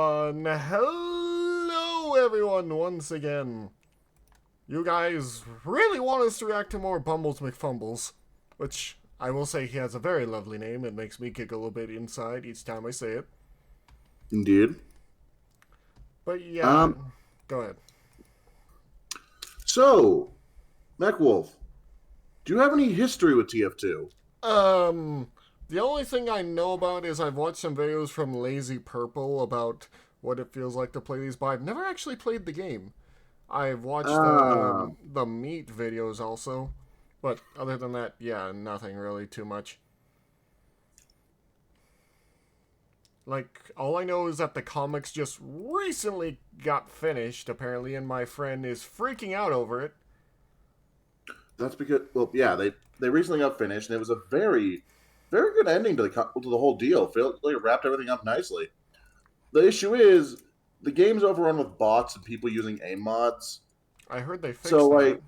Hello everyone once again. You guys really want us to react to more Bumbles McFumbles, which I will say he has a very lovely name. It makes me giggle a bit inside each time I say it. Indeed. But yeah, go ahead. So, McWolf, do you have any history with TF2? The only thing I know about is I've watched some videos from Lazy Purple about what it feels like to play these, but I've never actually played the game. I've watched the meat videos also, but other than that, yeah, nothing really too much. Like, all I know is that the comics just recently got finished, apparently, and my friend is freaking out over it. That's because, well, yeah, they recently got finished, and it was a very, very good ending to the whole deal. Felt like it wrapped everything up nicely. The issue is, the game's overrun with bots and people using aim mods. I heard they fixed So, that.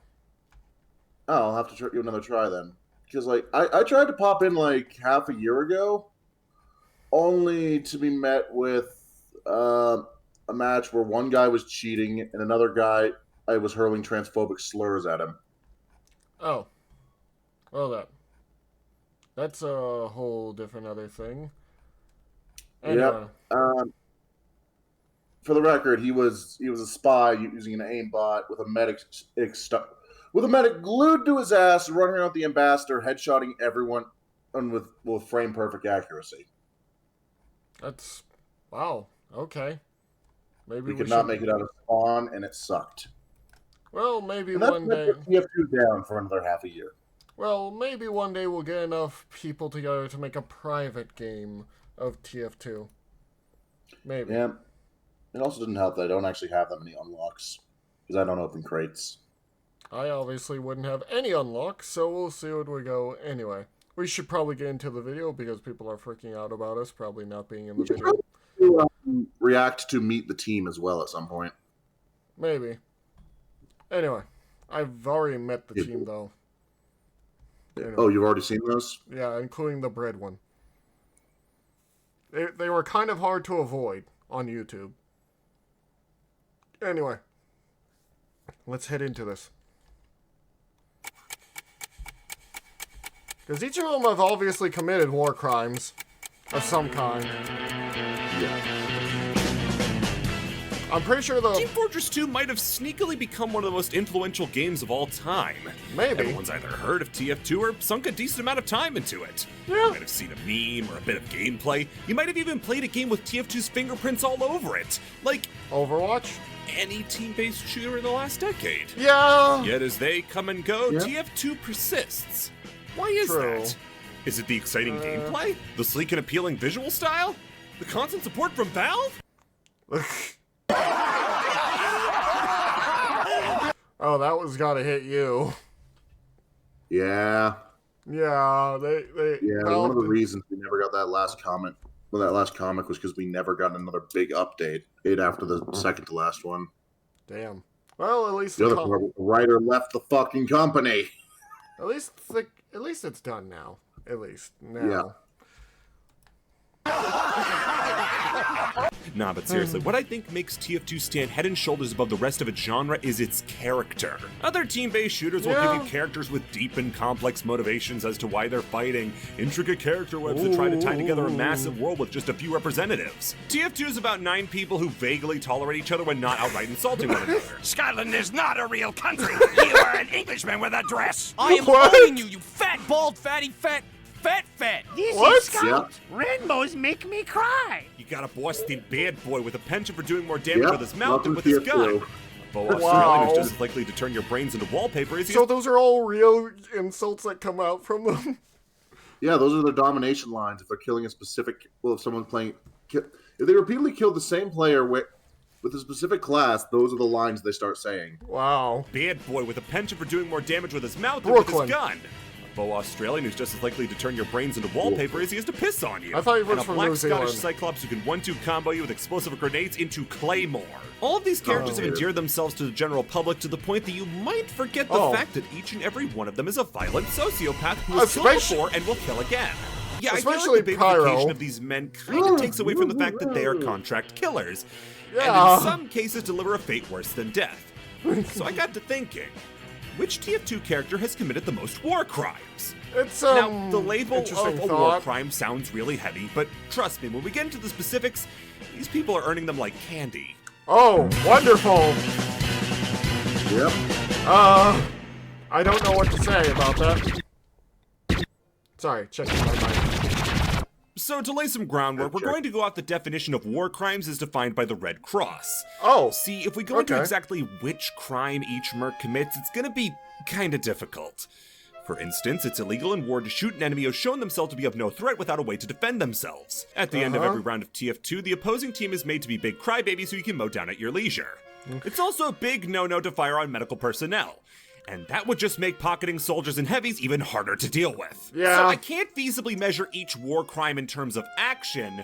I'll have to give another try then. Because, I tried to pop in, half a year ago, only to be met with a match where one guy was cheating and another guy I was hurling transphobic slurs at him. Oh. Well, that's a whole different other thing. Anyway. Yep. For the record, he was a spy using an aimbot with a medic glued to his ass, running around the ambassador, headshotting everyone, and with frame perfect accuracy. That's wow. Okay. Maybe we could not make it out of spawn, and it sucked. Well, maybe one day. TF2 down for another half a year. Well, maybe one day we'll get enough people together to make a private game of TF2. Maybe. Yeah. It also didn't help that I don't actually have that many unlocks, because I don't open crates. I obviously wouldn't have any unlocks, so we'll see what we go. Anyway, we should probably get into the video because people are freaking out about us probably not being in the video. Probably, react to Meet the Team as well at some point. Maybe. Anyway, I've already met the team though. Anyway. Oh, you've already seen those? Yeah, including the bread one. They were kind of hard to avoid on YouTube. Anyway, let's head into this. Because each of them have obviously committed war crimes of some kind. Yeah. I'm pretty sure Team Fortress 2 might have sneakily become one of the most influential games of all time. Maybe. Everyone's either heard of TF2 or sunk a decent amount of time into it. Yeah. You might have seen a meme or a bit of gameplay. You might have even played a game with TF2's fingerprints all over it. Like Overwatch? Any team-based shooter in the last decade. Yeah. Yet as they come and go, TF2 persists. Why is that? Is it the exciting gameplay? The sleek and appealing visual style? The constant support from Valve? Oh, that was gotta hit you. Yeah. Yeah, one of the reasons we never got that last comment, that last comic was because we never got another big update after the second to last one. Damn. Well, at least the writer left the fucking company. At least it's done now. At least now. Yeah. Nah, but seriously, what I think makes TF2 stand head and shoulders above the rest of its genre is its character. Other team-based shooters will give you characters with deep and complex motivations as to why they're fighting, intricate character webs that try to tie together a massive world with just a few representatives. TF2 is about 9 people who vaguely tolerate each other when not outright insulting one another. Scotland is not a real country. You are an Englishman with a dress. I am owning you, you fat, bald, fatty, fat. This What? is Scout. Rainbows make me cry. You got a Boston bad boy with a penchant for doing more damage with his mouth than with TF2. his gun. Bo Australian is just as likely to turn your brains into wallpaper as he So those are all real insults that come out from them? Yeah, those are their domination lines if they're killing a specific... Well, if someone's playing... If they repeatedly kill the same player with a specific class, those are the lines they start saying. Wow. Bad boy with a penchant for doing more damage with his mouth than with his gun. Bo Australian who's just as likely to turn your brains into wallpaper as he is to piss on you. I thought he was and a from black New Scottish Zealand. Cyclops who can 1-2 combo you with explosive grenades into Claymore. All of these characters have endeared themselves to the general public to the point that you might forget the fact that each and every one of them is a violent sociopath who has killed before and will kill again. Yeah, I Especially feel like the Pyro. basification of these men kind of takes away from the fact that they are contract killers. Yeah. And in some cases deliver a fate worse than death. So I got to thinking, which TF2 character has committed the most war crimes? It's Now, the label interesting of a war thought. crime sounds really heavy, but trust me, when we get into the specifics, these people are earning them like candy. Oh, wonderful. Yep. I don't know what to say about that. Sorry, checking my mic. So to lay some groundwork, we're going to go off the definition of war crimes as defined by the Red Cross. Oh, See, if we go into okay. exactly which crime each merc commits, it's gonna be kinda difficult. For instance, it's illegal in war to shoot an enemy who's shown themselves to be of no threat without a way to defend themselves. At the end of every round of TF2, the opposing team is made to be big crybabies who you can mow down at your leisure. It's also a big no-no to fire on medical personnel. And that would just make pocketing soldiers and heavies even harder to deal with. Yeah. So I can't feasibly measure each war crime in terms of action.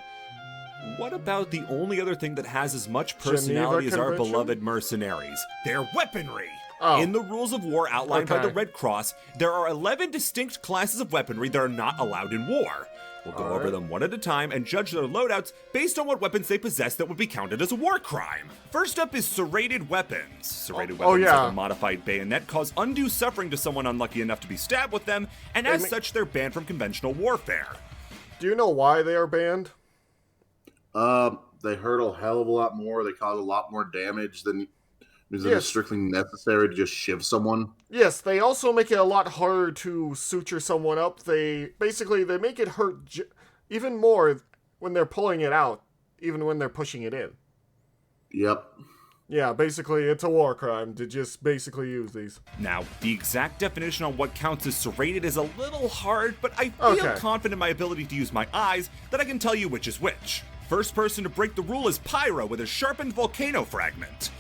What about the only other thing that has as much personality as our Convention? beloved mercenaries? Their weaponry! Oh. In the rules of war outlined by the Okay. Red Cross, there are 11 distinct classes of weaponry that are not allowed in war. We'll go over them one at a time and judge their loadouts based on what weapons they possess that would be counted as a war crime. First up is serrated weapons. Serrated weapons yeah. like a modified bayonet cause undue suffering to someone unlucky enough to be stabbed with them, and as such they're banned from conventional warfare. Do you know why they are banned? They hurt a hell of a lot more. They cause a lot more damage than is Yes. strictly necessary to just shiv someone. Yes, they also make it a lot harder to suture someone up. They make it hurt even more when they're pulling it out, even when they're pushing it in. Yep. Yeah, basically it's a war crime to just basically use these. Now, the exact definition on what counts as serrated is a little hard, but I feel Okay. confident in my ability to use my eyes that I can tell you which is which. First person to break the rule is Pyro with a sharpened volcano fragment.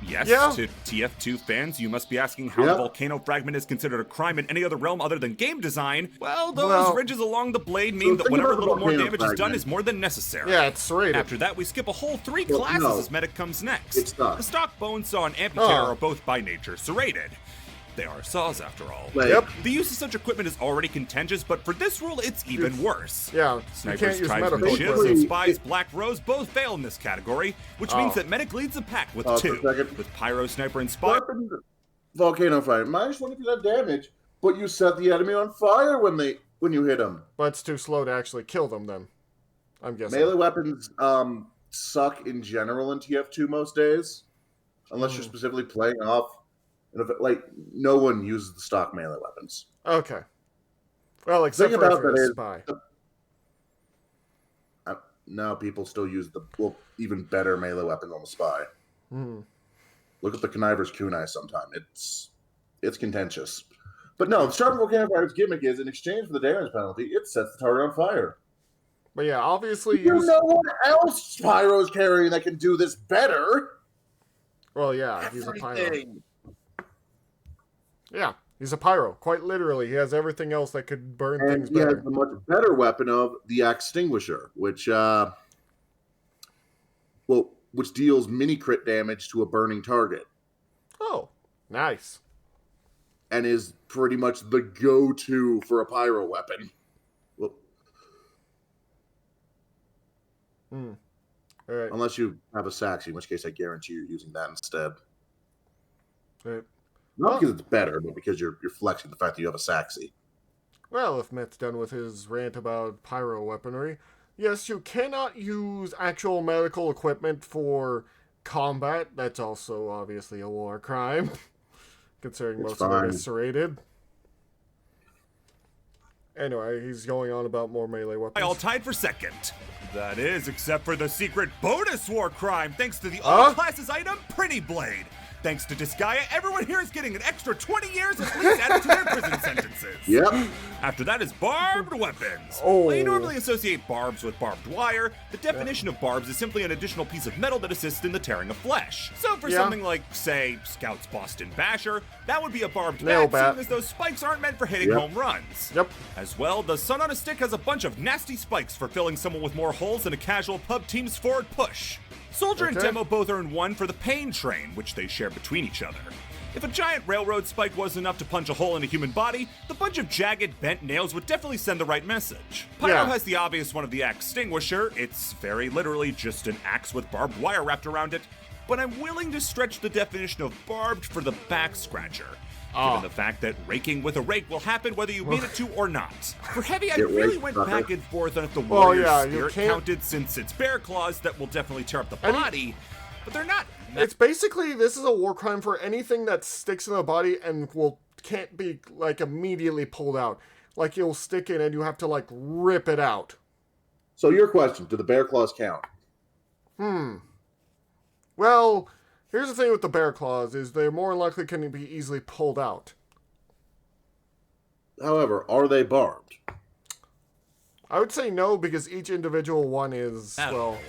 Yes, Yeah. to TF2 fans, you must be asking how Yeah. the volcano fragment is considered a crime in any other realm other than game design. Well, those Well- ridges along the blade mean that think whatever about the little more volcano damage is done fragment. is more than necessary. Yeah, it's serrated. After that, we skip a whole three Well, classes no. as medic comes next. It's not. The stock bone saw and amputator Oh. are both by nature serrated. They are saws after all. Like, Yep. The use of such equipment is already contentious, but for this rule, it's even worse. Yeah, you Snipers, can't use tribesmen, medical shivs, equipment. and spies, Black Rose both fail in this category, which means that medic leads the pack with for a 2. second. With pyro, sniper, and spy. Weapon volcano fire. Minus 20% damage, but you set the enemy on fire when you hit them. But it's too slow to actually kill them then. I'm guessing. Melee weapons suck in general in TF2 most days, unless you're specifically playing off. And if no one uses the stock melee weapons. Okay. Well, except Thing for about if you're that a is- spy. Now people still use the even better melee weapons on the spy. Look at the Conniver's kunai sometime. It's contentious. But no, the sharpened volcano fire's gimmick is in exchange for the damage penalty, it sets the target on fire. But yeah, obviously You use... know what else Pyro's carrying that can do this better? Well, yeah, he's a pyro. Everything. Yeah, he's a pyro. Quite literally, he has everything else that could burn And things he has better. the much better weapon of the extinguisher, which deals mini crit damage to a burning target, Oh, nice. and is pretty much the go-to for a pyro weapon. Well, All right. unless you have a Saxy, in which case I guarantee you're using that instead. Right. Not because it's better, but because you're flexing the fact that you have a Saxy. Well, if Matt's done with his rant about pyro weaponry, yes, you cannot use actual medical equipment for combat. That's also obviously a war crime, considering It's most of it fine. is serrated. Anyway, he's going on about more melee weapons. All tied for second. That is, except for the secret bonus war crime, thanks to the all classes item, Pretty Blade. Thanks to Disgaea, everyone here is getting an extra 20 years at least added to their prison sentences. Yep. After that is barbed weapons. Oh. While you normally associate barbs with barbed wire, the definition of barbs is simply an additional piece of metal that assists in the tearing of flesh. So for Yeah. something like, say, Scout's Boston Basher, that would be a barbed Nail bat, bat. seeing as those spikes aren't meant for hitting Yep. home runs. Yep. As well, the Sun on a Stick has a bunch of nasty spikes for filling someone with more holes than a casual pub team's forward push. Soldier and Okay. Demo both earn 1 for the Pain Train, which they share between each other. If a giant railroad spike wasn't enough to punch a hole in a human body, the bunch of jagged, bent nails would definitely send the right message. Pyro has the obvious one of the axe extinguisher. It's very literally just an axe with barbed wire wrapped around it. But I'm willing to stretch the definition of barbed for the back scratcher. Given the fact that raking with a rake will happen whether you mean it to or not. For Heavy, I really went back and forth on if the warrior's spirit counted, since it's bear claws that will definitely tear up the body, but they're not. It's basically, this is a war crime for anything that sticks in the body and can't be, like, immediately pulled out. Like, you'll stick in and you have to, like, rip it out. So your question, do the bear claws count? Well, here's the thing with the bear claws, is they're more likely can be easily pulled out. However, are they barbed? I would say no, because each individual one is, well...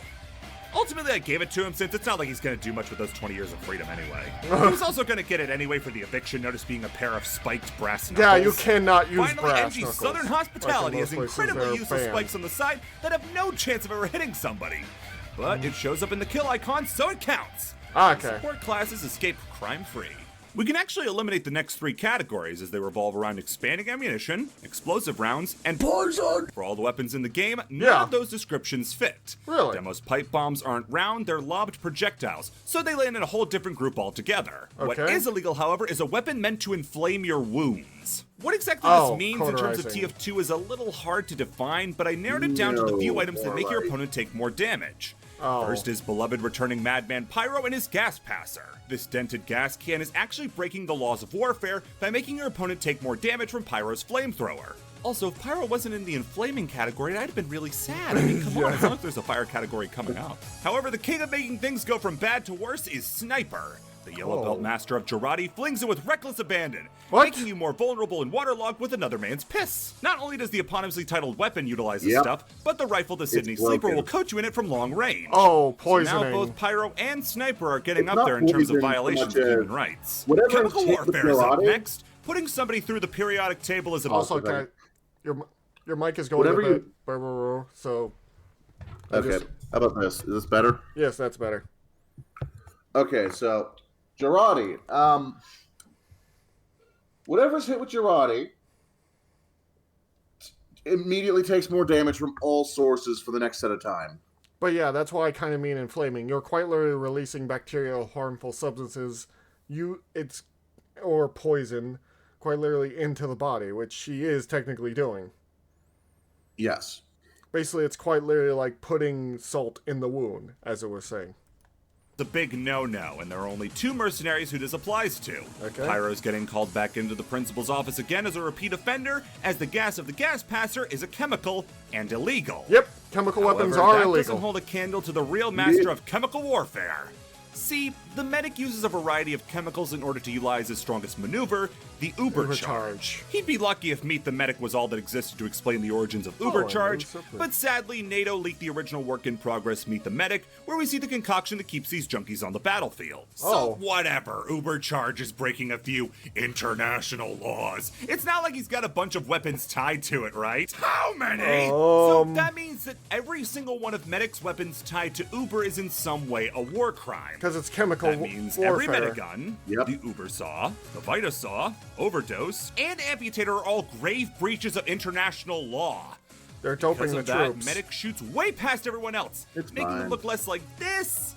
Ultimately, I gave it to him since it's not like he's going to do much with those 20 years of freedom anyway. He was also going to get it anyway for the eviction notice being a pair of spiked brass knuckles. Yeah, you cannot use Finally, brass MG's knuckles. Southern Hospitality has incredibly useful banned. spikes on the side that have no chance of ever hitting somebody. But it shows up in the kill icon, so it counts. Okay. Support classes escape crime-free. We can actually eliminate the next 3 categories as they revolve around expanding ammunition, explosive rounds, and poison. For all the weapons in the game, none of those descriptions fit. Really? Demo's pipe bombs aren't round, they're lobbed projectiles, so they land in a whole different group altogether. What is illegal, however, is a weapon meant to inflame your wounds. What exactly this means in terms of TF2 is a little hard to define, but I narrowed it down to the few items that make your opponent take more damage. First is beloved returning madman Pyro and his gas passer. This dented gas can is actually breaking the laws of warfare by making your opponent take more damage from Pyro's flamethrower. Also, if Pyro wasn't in the inflaming category, I'd have been really sad. I mean, come on, as long as there's a fire category coming up. However, the king of making things go from bad to worse is Sniper. The yellow belt master of Girardi flings it with reckless abandon, making you more vulnerable and waterlogged with another man's piss. Not only does the eponymously titled weapon utilize this stuff, but the rifle to Sydney Sleeper will coat you in it from long range. Poisoning. So now both Pyro and Sniper are getting up there in terms of violations of human rights. Whatever Chemical warfare is up next. Putting somebody through the periodic table is Also, your mic is going a bit, so... Okay, how about this? Is this better? Yes, that's better. Okay, so... Girardi. Whatever's hit with Girardi immediately takes more damage from all sources for the next set of time. But yeah, that's why I kind of mean inflaming. You're quite literally releasing bacterial harmful substances, or poison, quite literally into the body, which she is technically doing. Yes. Basically, it's quite literally like putting salt in the wound, as it was saying. The big no-no, and there are only 2 mercenaries who this applies to. Pyro's getting called back into the principal's office again as a repeat offender, as the gas of the gas passer is a chemical and illegal. Yep, chemical weapons are illegal. That doesn't hold a candle to the real master of chemical warfare. See, the medic uses a variety of chemicals in order to utilize his strongest maneuver, the Ubercharge. He'd be lucky if Meet the Medic was all that existed to explain the origins of Ubercharge, but sadly, NATO leaked the original work in progress Meet the Medic, where we see the concoction that keeps these junkies on the battlefield. So whatever, Ubercharge is breaking a few international laws. It's not like he's got a bunch of weapons tied to it, right? How many? So that means that every single one of Medic's weapons tied to Uber is in some way a war crime. Because it's chemical That means warfare. every Medigun, the Uber Saw, the Vita Saw, Overdose, and Amputator are all grave breaches of international law. They're doping the troops. Medic shoots way past everyone else, making them look less like this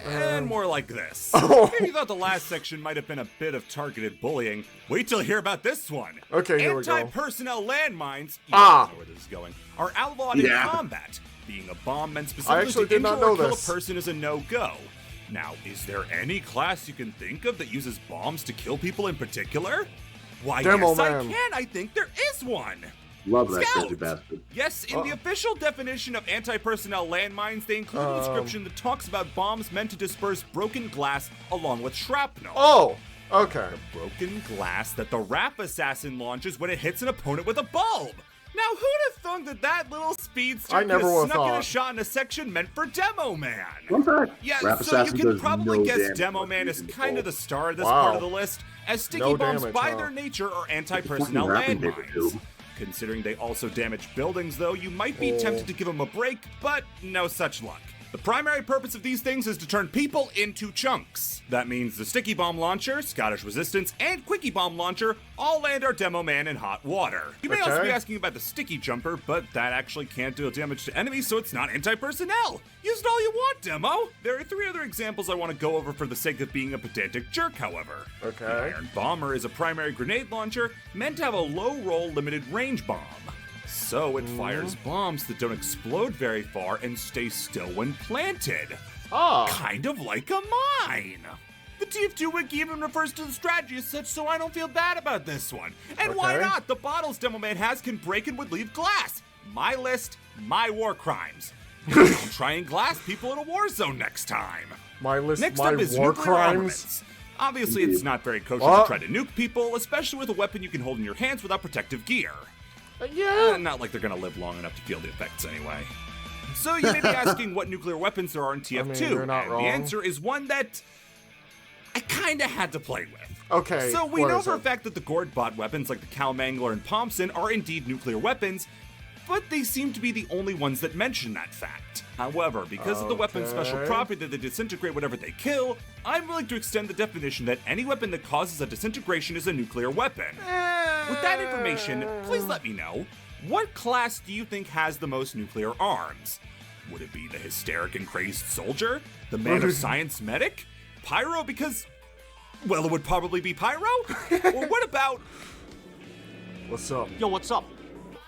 and more like this. If you thought the last section might have been a bit of targeted bullying, wait till you hear about this one. Okay, here we go. Anti-personnel landmines, you don't know where this is going, are outlawed in combat. Being a bomb meant specifically to injure or kill a person is a no-go. Now, is there any class you can think of that uses bombs to kill people in particular? Why, yes, I can. I think there is one. Love that crazy bastard. Yes, in the official definition of anti-personnel landmines, they include a description that talks about bombs meant to disperse broken glass along with shrapnel. Okay. The broken glass that the rap assassin launches when it hits an opponent with a bulb. Now, who'd have thought that little speedster could have snuck in a shot in a section meant for Demo Man? Yeah, so you can probably guess Demo Man is kind of the star of this part of the list, as sticky bombs by their nature are anti-personnel landmines. Considering they also damage buildings, though, you might be tempted to give them a break, but no such luck. The primary purpose of these things is to turn people into chunks. That means the Sticky Bomb Launcher, Scottish Resistance, and Quickie Bomb Launcher all land our Demo Man in hot water. You may also be asking about the Sticky Jumper, but that actually can't deal damage to enemies, so it's not anti-personnel. Use it all you want, Demo! There are 3 other examples I want to go over for the sake of being a pedantic jerk, however. Okay. The Iron Bomber is a primary grenade launcher meant to have a low-roll limited range bomb. So it fires bombs that don't explode very far and stay still when planted. Kind of like a mine. The TF2 wiki even refers to the strategy as such, so I don't feel bad about this one. And why not? The bottles Demo Man has can break and would leave glass. My list, my war crimes. Don't try and glass people in a war zone next time. My list, Next my up is war nuclear crimes. armaments. Obviously, it's not very kosher to try to nuke people, especially with a weapon you can hold in your hands without protective gear. Not like they're gonna live long enough to feel the effects anyway. So you may be asking what nuclear weapons there are in TF2, you're not wrong. the answer is one that I kinda had to play with. Okay. So we know for a fact that the Gord bot weapons like the Calmangler and Pomson are indeed nuclear weapons, but they seem to be the only ones that mention that fact. However, because of the weapon's special property that they disintegrate whatever they kill, I'm willing to extend the definition that any weapon that causes a disintegration is a nuclear weapon. With that information, please let me know, what class do you think has the most nuclear arms? Would it be the hysteric and crazed soldier? The man of science medic? Pyro because, well, it would probably be Pyro? Or what about... What's up? Yo, what's up?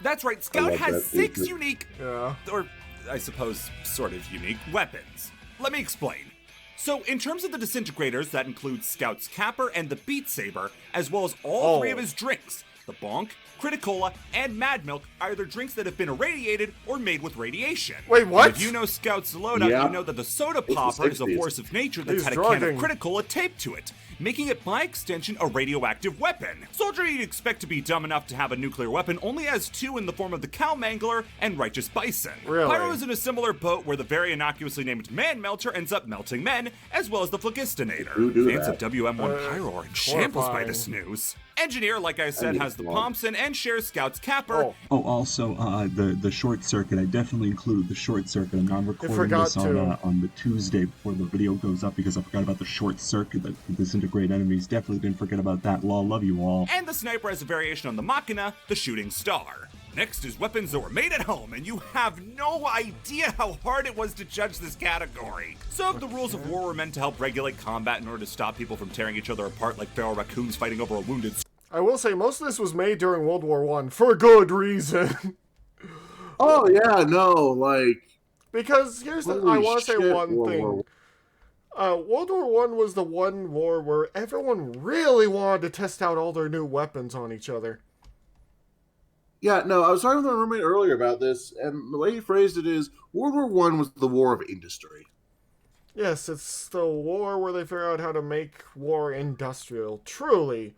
That's right, Scout love has that 6 feature. unique, Yeah. or I suppose sort of unique, weapons. Let me explain. So, in terms of the disintegrators, that includes Scout's Capper and the Beat Saber, as well as all 3 of his drinks. The Bonk, Criticola, and Mad Milk are either drinks that have been irradiated or made with radiation. Wait, what? And if you know Scout's loadout, Yeah. you know that the Soda Popper is a 60s. force of nature that's He's had a can drugging. of Criticola taped to it, making it by extension a radioactive weapon. Soldier you'd expect to be dumb enough to have a nuclear weapon only has 2 in the form of the Calmangler and Righteous Bison. Really? Pyro is in a similar boat where the very innocuously named Man Melter ends up melting men, as well as the Phlogistinator. Who do Fans that? of WM1 Pyro are in shambles by horrifying. this news. Engineer, like I said, need has the one. Pomson and shares Scout's Capper. Oh, also, the short circuit. I definitely included the short circuit. And I'm recording forgot this to. on the Tuesday before the video goes up because I forgot about the short circuit that can disintegrate enemies. Definitely didn't forget about that. Lol, love you all. And the Sniper has a variation on the Machina, the Shooting Star. Next is weapons that were made at home, and you have no idea how hard it was to judge this category. So if the rules of war were meant to help regulate combat in order to stop people from tearing each other apart like feral raccoons fighting over a wounded I will say most of this was made during World War One for good reason. Oh yeah, no, like Because here's the I holy want to say shit, one World thing. War World War One was the one war where everyone really wanted to test out all their new weapons on each other. Yeah, no, I was talking with my roommate earlier about this, and the way he phrased it is World War One was the war of industry. Yes, it's the war where they figure out how to make war industrial, truly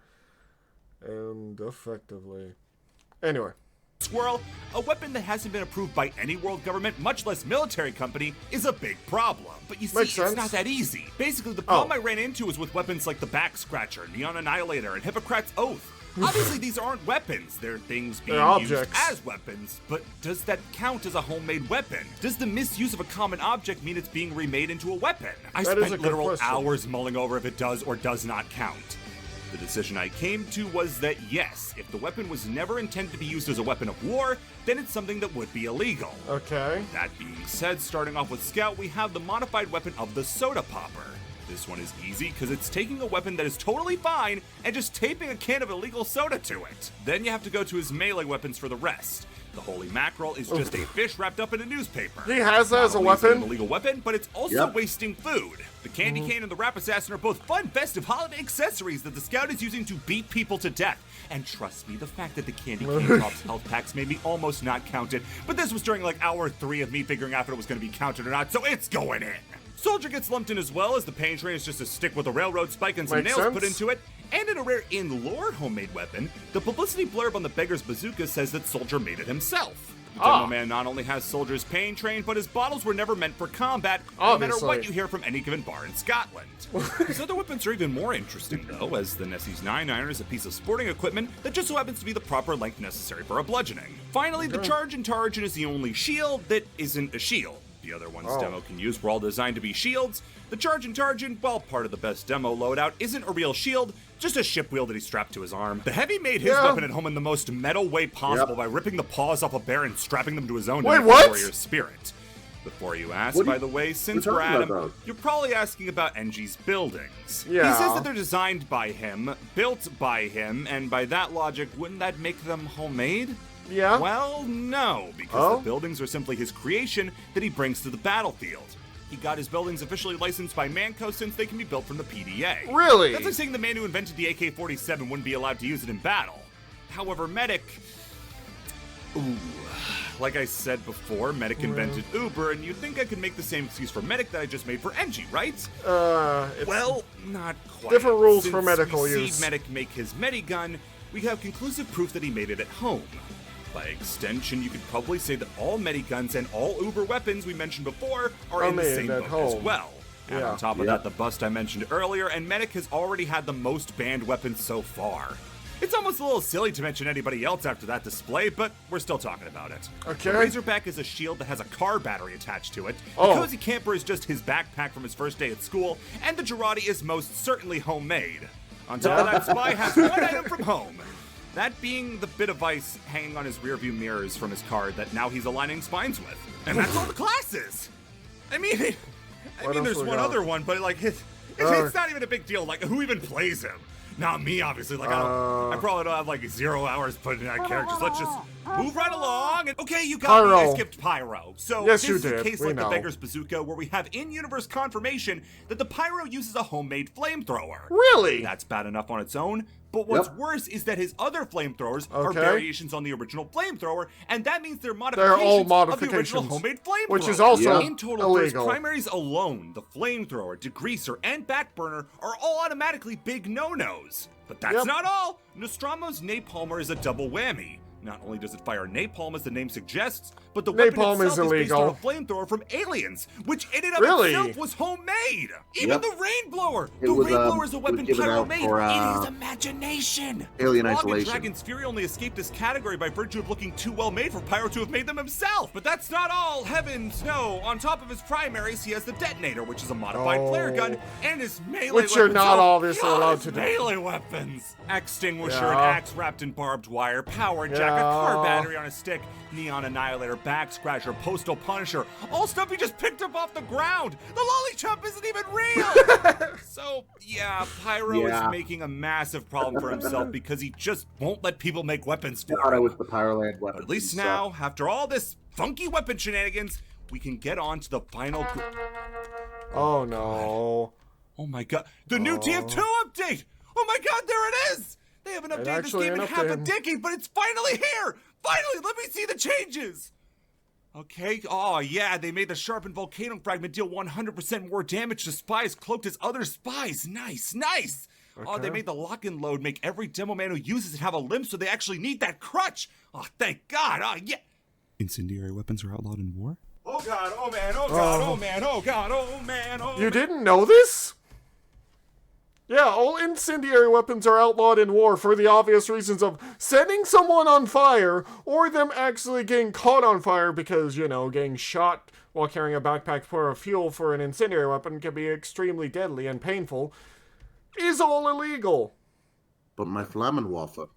and effectively. Anyway. Squirrel, a weapon that hasn't been approved by any world government, much less military company, is a big problem. But you see, Makes it's sense. not that easy. Basically, the problem I ran into was with weapons like the Back Scratcher, Neon Annihilator, and Hippocrates Oath. Obviously, these aren't weapons. They're things being They're used objects. as weapons. But does that count as a homemade weapon? Does the misuse of a common object mean it's being remade into a weapon? I That is a spent good literal question. hours mulling over if it does or does not count. The decision I came to was that yes, if the weapon was never intended to be used as a weapon of war, then it's something that would be illegal. Okay. That being said, starting off with Scout, we have the modified weapon of the Soda Popper. This one is easy because it's taking a weapon that is totally fine and just taping a can of illegal soda to it. Then you have to go to his melee weapons for the rest. The Holy Mackerel is just a fish wrapped up in a newspaper. He has that as a Not only is it weapon? an illegal weapon, but it's also Yep. wasting food. The Candy Cane and the Rap Assassin are both fun, festive holiday accessories that the Scout is using to beat people to death. And trust me, the fact that the Candy Cane drops health packs made me almost not count it, but this was during like hour 3 of me figuring out if it was going to be counted or not, so it's going in. Soldier gets lumped in as well, as the Pain Train is just a stick with a railroad spike and some Makes nails put sense. into it. And in a rare in-lore homemade weapon, the publicity blurb on the Beggar's Bazooka says that Soldier made it himself. Demo Man not only has Soldier's Pain Train, but his bottles were never meant for combat, no matter what Obviously. you hear from any given bar in Scotland. His other weapons are even more interesting, though, as the Nessie's 9-iron is a piece of sporting equipment that just so happens to be the proper length necessary for a bludgeoning. Finally, the Charge and Targin is the only shield that isn't a shield, the other ones demo can use were all designed to be shields. The Chargin' Targin, while part of the best demo loadout, isn't a real shield, just a ship wheel that he strapped to his arm. The Heavy made his weapon at home in the most metal way possible by ripping the paws off a bear and strapping them to his own warrior spirit. Before you ask, by the way, since we're at him, you're probably asking about NG's buildings. Yeah. He says that they're designed by him, built by him, and by that logic, wouldn't that make them homemade? Yeah. Well, no, because the buildings are simply his creation that he brings to the battlefield. He got his buildings officially licensed by Manco since they can be built from the PDA. Really? That's like saying the man who invented the AK-47 wouldn't be allowed to use it in battle. However, Medic... Like I said before, Medic invented Uber, and you'd think I could make the same excuse for Medic that I just made for NG, right? Well, not quite. Different rules Since for medical we use. see Medic make his Medigun, we have conclusive proof that he made it at home. By extension, you could probably say that all Mediguns and all Uber weapons we mentioned before are in the same boat as well. And on top of that, the bust I mentioned earlier, and Medic has already had the most banned weapons so far. It's almost a little silly to mention anybody else after that display, but we're still talking about it. Okay. The Razorback is a shield that has a car battery attached to it. The Cozy Camper is just his backpack from his first day at school, and the Girardi is most certainly homemade. On top of that, Spy has one item from home. That being the bit of ice hanging on his rearview mirrors from his card that now he's aligning spines with. And that's all the classes! I mean, there's one other one, but like, it's not even a big deal. Like, who even plays him? Not me, obviously. Like, I probably don't have like 0 hours put in that character. So let's just move right along. And, okay, you got me. I skipped Pyro. So yes, this you is did. a case like the Beggar's Bazooka, where we have in-universe confirmation that the Pyro uses a homemade flamethrower. Really? That's bad enough on its own. But what's worse is that his other flamethrowers are variations on the original flamethrower, and that means they're modifications, of the original homemade flamethrower. Which is also in total, illegal. for his primaries alone, the flamethrower, degreaser, and backburner are all automatically big no-nos. But that's not all. Nostromo's Napalmer is a double whammy. Not only does it fire napalm as the name suggests, but the weapon itself is based on a flamethrower from Aliens, which in and of itself was homemade. Even the Rainblower. The Rainblower is a weapon Pyro made in his imagination. Alien Log Isolation. and Dragon's Fury only escaped this category by virtue of looking too well made for Pyro to have made them himself. But that's not all. Heavens, no. On top of his primaries, he has the Detonator, which is a modified flare gun, and his melee which you're not obviously allowed his to do. melee weapons. Extinguisher, an axe wrapped in barbed wire, power jack, a car battery on a stick, Neon Annihilator, Back Scratcher, Postal Punisher, all stuff he just picked up off the ground. The Lollichop isn't even real. So, yeah, Pyro is making a massive problem for himself because he just won't let people make weapons for him. It was the Pyroland weapon. But at least now, after all this funky weapon shenanigans, we can get on to the final... Oh, no. Oh, my God. The new TF2 update! Oh, my God, there it is! They haven't updated this game in half a decade, but it's finally here! Finally, let me see the changes! Okay, oh yeah, they made the sharpened volcano fragment deal 100% more damage to spies cloaked as other spies. Nice, nice! Okay. Oh, they made the lock and load make every demo man who uses it have a limp so they actually need that crutch! Oh, thank God, oh yeah! Incendiary weapons are outlawed in war? Oh God, oh man, oh God, oh man, oh God, oh man, oh You didn't know this? Yeah, all incendiary weapons are outlawed in war for the obvious reasons of setting someone on fire or them actually getting caught on fire because, you know, getting shot while carrying a backpack full of fuel for an incendiary weapon can be extremely deadly and painful, is all illegal. But my Flammenwaffe.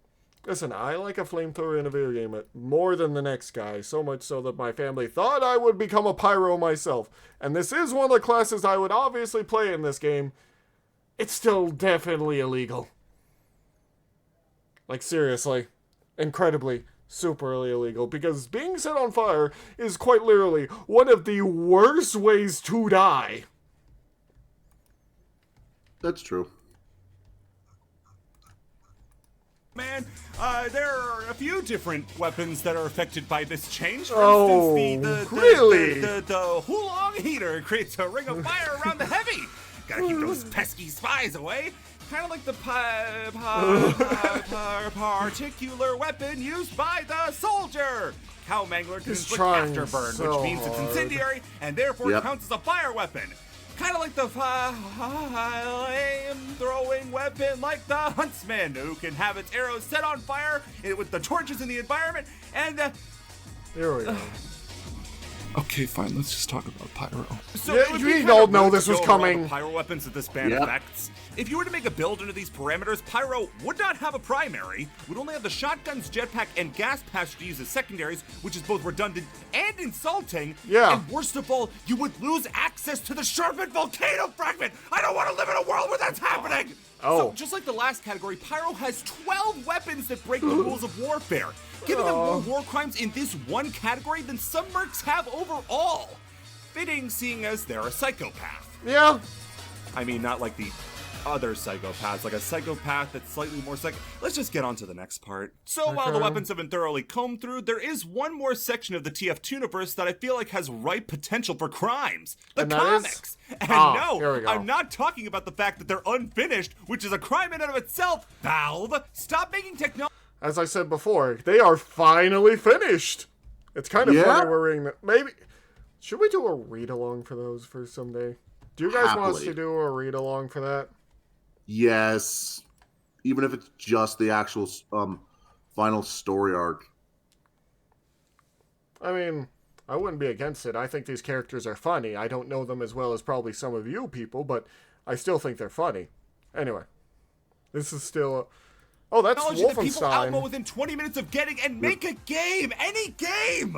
Listen, I like a flamethrower in a video game more than the next guy, so much so that my family thought I would become a pyro myself. And this is one of the classes I would obviously play in this game. It's still definitely illegal. Like, seriously. Incredibly, superly illegal. Because being set on fire is quite literally one of the worst ways to die. That's true. Man, there are a few different weapons that are affected by this change. For instance, really? The Hulong heater creates a ring of fire around the heavy. Gotta keep those pesky spies away. Kind of like the particular weapon used by the soldier. Cow Mangler can inflict afterburn, which means it's incendiary and therefore counts as a fire weapon. Kind of like the flame-throwing weapon like the Huntsman, who can have its arrows set on fire with the torches in the environment, and... Here we go. Okay, fine. Let's just talk about pyro. So Yeah, it would be we kinda all know rude this to was go over all coming. the pyro weapons that this band Yep. affects. If you were to make a build under these parameters, pyro would not have a primary, would only have the shotguns, jetpack, and gas patch to use as secondaries, which is both redundant and insulting. Yeah. And worst of all, you would lose access to the sharpened volcano fragment. I don't want to live in a world where that's happening. Oh. So just like the last category, pyro has 12 weapons that break the rules of warfare. Giving them more war crimes in this one category than some mercs have overall. Fitting, seeing as they're a psychopath. Yeah. I mean, not like the other psychopaths, like a psychopath that's slightly more Let's just get on to the next part. So while the Okay. weapons have been thoroughly combed through, there is one more section of the TF2 universe that I feel like has ripe potential for crimes. The And that is? comics. And Here we no, go. I'm not talking about the fact that they're unfinished, which is a crime in and of itself. Valve, stop making technology. As I said before, they are finally finished. It's kind of Yeah? funny we're reading that. Maybe should we do a read along for those for someday? Do you guys want us Happily. to do a read along for that? Yes. Even if it's just the actual final story arc. I mean, I wouldn't be against it. I think these characters are funny. I don't know them as well as probably some of you people, but I still think they're funny. Anyway, this is still. Oh, that's Technology that people outmo Wolfenstein. within 20 minutes of getting and make a game, any game.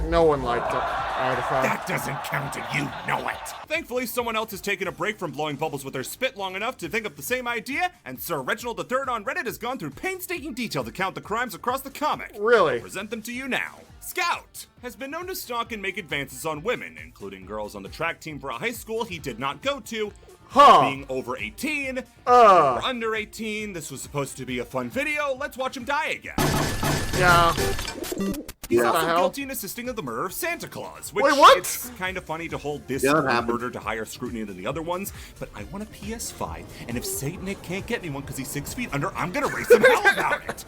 No one liked it. Artifact. That doesn't count and you know it. Thankfully, someone else has taken a break from blowing bubbles with their spit long enough to think of the same idea, and Sir Reginald III on Reddit has gone through painstaking detail to count the crimes across the comic. Really? I'll present them to you now. Scout has been known to stalk and make advances on women, including girls on the track team for a high school he did not go to. Huh. Being over 18, or under 18, this was supposed to be a fun video, let's watch him die again. Yeah. He's What the also hell? guilty in assisting of the murder of Santa Claus, which Wait, what? it's kind of funny to hold this Yeah, that happened. murder to higher scrutiny than the other ones, but I want a PS5, and if Saint Nick can't get me one because he's 6 feet under, I'm gonna raise some hell about it!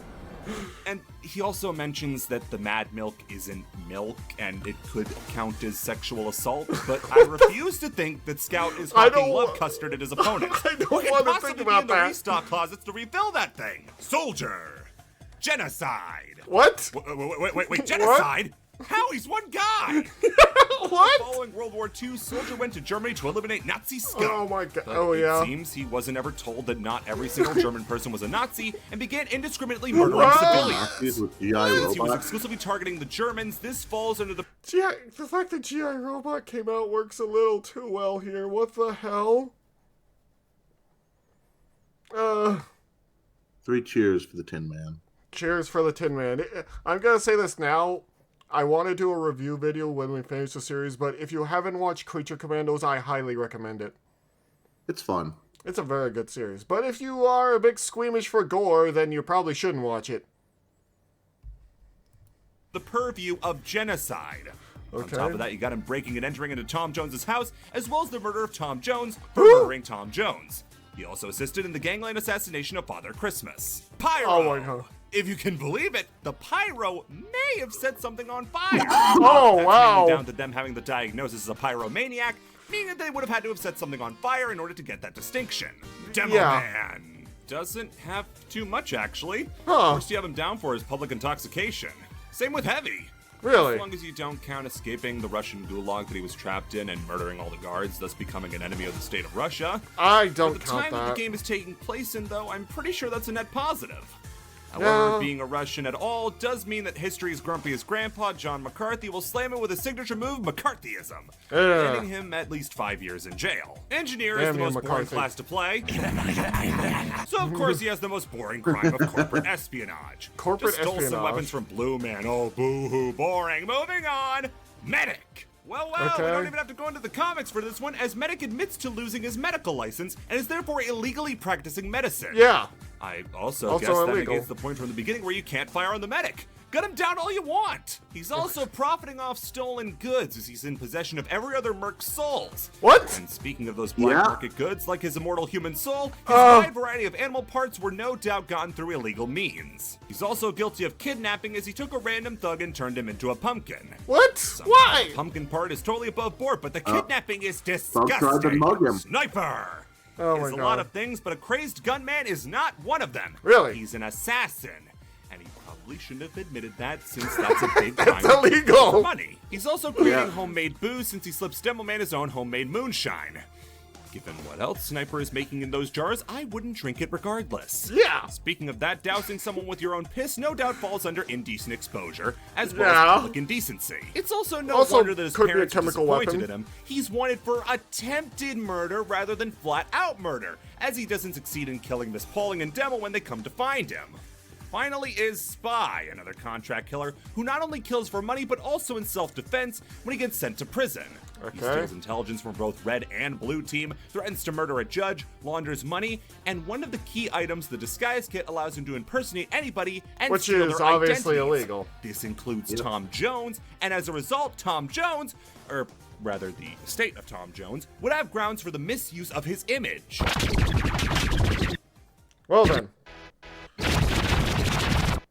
And he also mentions that the mad milk isn't milk, and it could count as sexual assault, but I refuse to think that Scout is I hawking don't love wa- custard at his opponents. I don't Who could wanna possibly think be about in the that. restock closets to refill that thing? Soldier. Genocide. What? Wait, genocide? How? He's one guy! What? Following World War II, Soldier went to Germany to eliminate Nazi scum. Oh my god. But Oh yeah. It seems he wasn't ever told that not every single German person was a Nazi and began indiscriminately murdering What? civilians. Nazis with GI Since he was Robot. exclusively targeting the Germans, this falls under the The fact that GI Robot came out works a little too well here. What the hell? 3 cheers for the Tin Man. Cheers for the Tin Man. I'm gonna say this now. I want to do a review video when we finish the series, but if you haven't watched Creature Commandos, I highly recommend it. It's fun. It's a very good series. But if you are a bit squeamish for gore, then you probably shouldn't watch it. purview of genocide. On Okay. top of that, you got him breaking and entering into Tom Jones's house, as well as the murder of Tom Jones for murdering Tom Jones. He also assisted in the gangland assassination of Father Christmas. Pyro! Oh my god. If you can believe it, the pyro may have set something on fire. Oh, That's wow. mainly down to them having the diagnosis as a pyromaniac, meaning that they would have had to have set something on fire in order to get that distinction. Demo Yeah. Man doesn't have too much, actually. Huh. First you have him down for his public intoxication. Same with Heavy. Really? As long as you don't count escaping the Russian gulag that he was trapped in and murdering all the guards, thus becoming an enemy of the state of Russia. I For don't the count time that that. the game is taking place in, though, I'm pretty sure that's a net positive. However, Yeah. being a Russian at all does mean that history's grumpiest grandpa, John McCarthy, will slam him with his signature move, McCarthyism, landing him at least 5 years in jail. Engineer is Damn the you, most boring McCarthy. class to play. So, of course, he has the most boring crime of corporate espionage. Corporate Just stole some espionage. weapons from Blue Man. Oh, boo-hoo, boring. Moving on. Medic. Well, we Okay. don't even have to go into the comics for this one, as Medic admits to losing his medical license and is therefore illegally practicing medicine. Yeah. I also, Also guess that illegal. negates the point from the beginning where you can't fire on the medic. Gun him down all you want. He's also profiting off stolen goods as he's in possession of every other merc's souls. What? And speaking of those black Yeah. market goods, like his immortal human soul, his wide variety of animal parts were no doubt gotten through illegal means. He's also guilty of kidnapping as he took a random thug and turned him into a pumpkin. What? Somehow Why? The pumpkin part is totally above board, but the kidnapping is tried to disgusting. mug him. Sniper! Oh Is my a lot God. of things, but a crazed gunman is not one of them. Really? He's an assassin, and he probably shouldn't have admitted that since that's a big crime. It's illegal! For money. He's also creating Yeah. homemade booze since he slips Demoman his own homemade moonshine. Given what else Sniper is making in those jars, I wouldn't drink it regardless. Yeah. Speaking of that, dousing someone with your own piss no doubt falls under indecent exposure, as well Yeah. as public indecency. It's also no Also, wonder that his could be a parents were chemical disappointed weapon. in him. He's wanted for attempted murder rather than flat-out murder, as he doesn't succeed in killing Miss Pauling and Demo when they come to find him. Finally is Spy, another contract killer who not only kills for money but also in self-defense when he gets sent to prison. He Okay. steals intelligence from both red and blue team, threatens to murder a judge, launders money, and one of the key items, the disguise kit, allows him to impersonate anybody and Which steal is their obviously identities. illegal. This includes Tom Jones, and as a result, Tom Jones, or rather the estate of Tom Jones, would have grounds for the misuse of his image. Well then.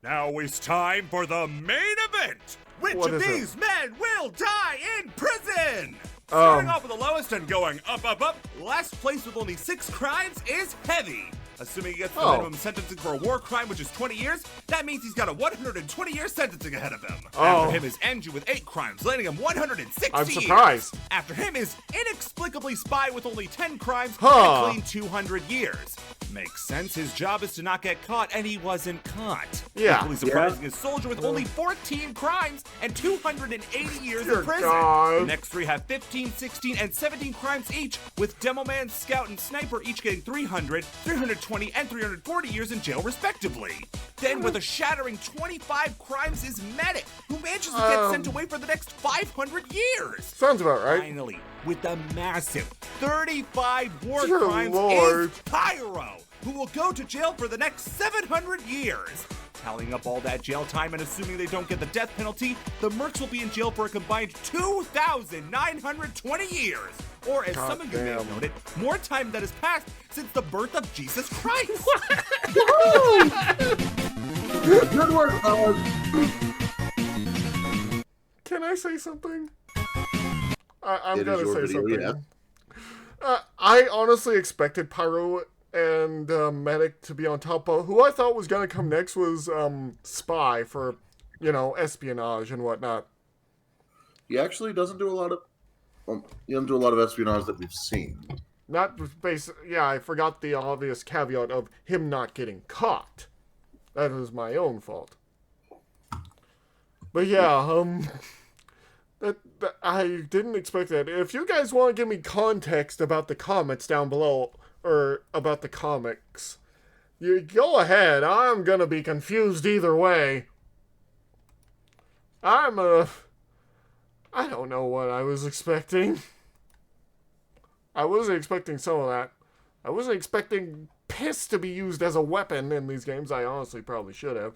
Now it's time for the main event! Which What of is it? these men will die in prison? Starting off with the lowest and going up, up, up, last place with only 6 crimes is Heavy. Assuming he gets the minimum sentencing for a war crime, which is 20 years, that means he's got a 120-year sentencing ahead of him. Oh. After him is Andrew with 8 crimes, landing him 160 I'm years. surprised. After him is inexplicably Spy with only 10 crimes Huh. and clean 200 years. Makes sense, his job is to not get caught, and he wasn't caught. Yeah. Equally surprising is Soldier with only 14 crimes and 280 years Dear in prison. God. The next 3 have 15, 16, and 17 crimes each, with Demoman, Scout, and Sniper each getting 300, 320, and 340 years in jail respectively. Then with a shattering 25 crimes is Medic, who manages to get sent away for the next 500 years. Sounds about right. Finally, with a massive 35 war Dear crimes Lord. is Pyro, who will go to jail for the next 700 years. Tallying up all that jail time and assuming they don't get the death penalty, the Mercs will be in jail for a combined 2,920 years. Or as some of you may have damn. noted, more time that has passed since the birth of Jesus Christ. Good work, fellas. Can I say something? I'm It is gonna your say video, something. yeah. I honestly expected Pyro and Medic to be on top, but who I thought was gonna come next was Spy for, espionage and whatnot. He actually doesn't do a lot of. He doesn't do a lot of espionage that we've seen. Not yeah, I forgot the obvious caveat of him not getting caught. That was my own fault. But yeah, that I didn't expect that. If you guys want to give me context about the comments down below, or about the comics, you go ahead. I'm gonna be confused either way. I don't know what I was expecting. I wasn't expecting some of that. I wasn't expecting piss to be used as a weapon in these games. I honestly probably should have.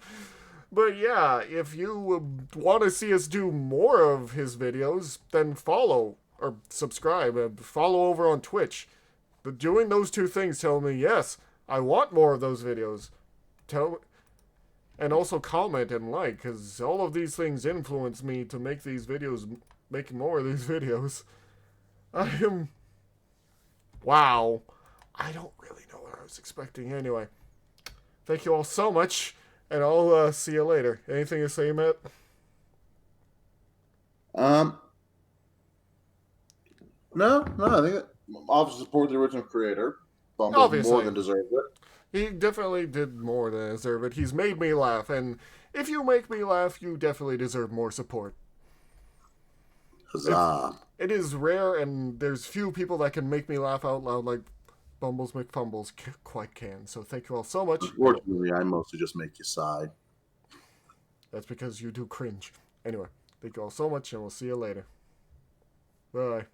But yeah, if you want to see us do more of his videos, then follow or subscribe. Follow over on Twitch. But doing those two things tell me, yes, I want more of those videos. And also comment and like, because all of these things influence me to make these videos, make more of these videos. Wow. I don't really know what I was expecting anyway. Thank you all so much, and I'll see you later. Anything to say, Matt? No, I think that obviously support the original creator. Bumbles Obviously. more than deserved it. He definitely did more than deserve it. He's made me laugh, and if you make me laugh, you definitely deserve more support. Huzzah. It is rare, and there's few people that can make me laugh out loud like Bumbles McFumbles quite can. So thank you all so much. Unfortunately, I mostly just make you sigh. That's because you do cringe. Anyway, thank you all so much, and we'll see you later. Bye.